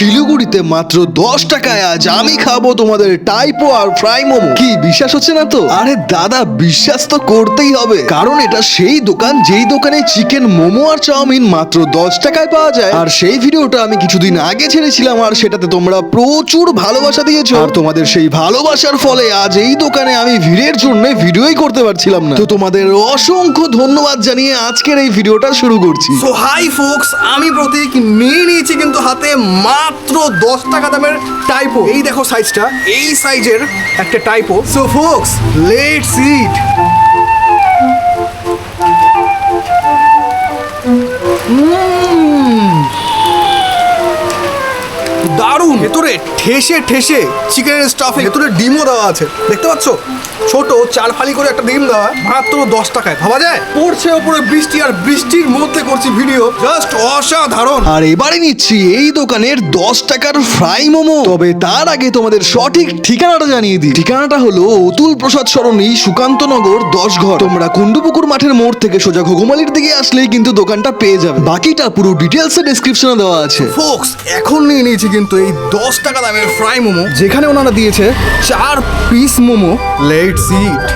শিলিগুড়িতে মাত্র 10 টাকায় আজ আমি খাবো তোমাদের টাইপো আর ফ্রাই মোমো। কি বিশ্বাস হচ্ছে না তো? আরে দাদা, বিশ্বাস তো করতেই হবে, কারণ এটা সেই দোকান যেই দোকানে চিকেন মোমো আর চাউমিন মাত্র 10 টাকায় পাওয়া যায়। আর সেই ভিডিওটা আমি কিছুদিন আগে ছেড়েছিলাম, আর সেটাতে তোমরা প্রচুর ভালোবাসা দিয়েছো। আর তোমাদের সেই ভালোবাসার ফলে আজ এই দোকানে আমি ভিড়ের জন্য ভিডিওই করতে পারছিলাম না। তো তোমাদের অসংখ্য ধন্যবাদ জানিয়ে আজকের এই ভিডিওটা শুরু করছি। সো হাই ফোকস, আমি প্রতীক নিয়ে নিয়েছি কিন্তু হাতে মাত্র 10 টাকা দামের টাইপো। এই দেখো সাইজটা, এই সাইজের একটা টাইপো। So folks, let's eat. দারুণ। ভেতরে ঠেসে ঠেসে চিকেনের স্টাফিং, ভেতরে ডিমও দেওয়া আছে, দেখতে পাচ্ছ? ছোট 4 ফালি করে একটা ডিম দেওয়া, মাত্র 10 টাকায়। ভাবা যায়? পড়ছে ওপরে বৃষ্টি, আর বৃষ্টির মধ্যে করছি ভিডিও, জাস্ট অসাধারণ। আর এবারে নিচ্ছি এই দোকানের 10 টাকার ফ্রাই মোমো। তবে তার আগে তোমাদের সঠিক ঠিকানাটা জানিয়ে দিই। ঠিকানাটা হলো অতুল প্রসাদ সরণি, সুকান্তনগর 10 ঘর। তোমরা কুন্ডুপুকুর মাঠের মোড় থেকে সোজা ঘুঘুমালির দিকে আসলেই কিন্তু দোকানটা পেয়ে যাবে। বাকিটা পুরো ডিটেলসে ডেসক্রিপশনে দেওয়া আছে। ফোকস, এখন নিয়ে নিয়েছি কিন্তু এই 10 টাকা দামের ফ্রাই মোমো, যেখানে ওনারা দিয়েছে 4 পিস মোমো। Let's eat.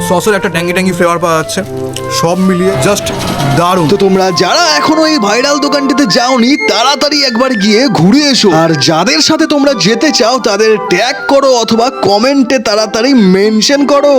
সসের একটা ট্যাঙ্গি ট্যাঙ্গি ফ্লেভার পাওয়া যাচ্ছে, সব মিলিয়ে জাস্ট দারুণ। তো তোমরা যারা এখনো এই ভাইরাল দোকানটিতে যাওনি, তাড়াতাড়ি একবার গিয়ে ঘুরে এসো। আর যাদের সাথে তোমরা যেতে চাও তাদের ট্যাগ করো অথবা কমেন্টে তাড়াতাড়ি মেনশন করো।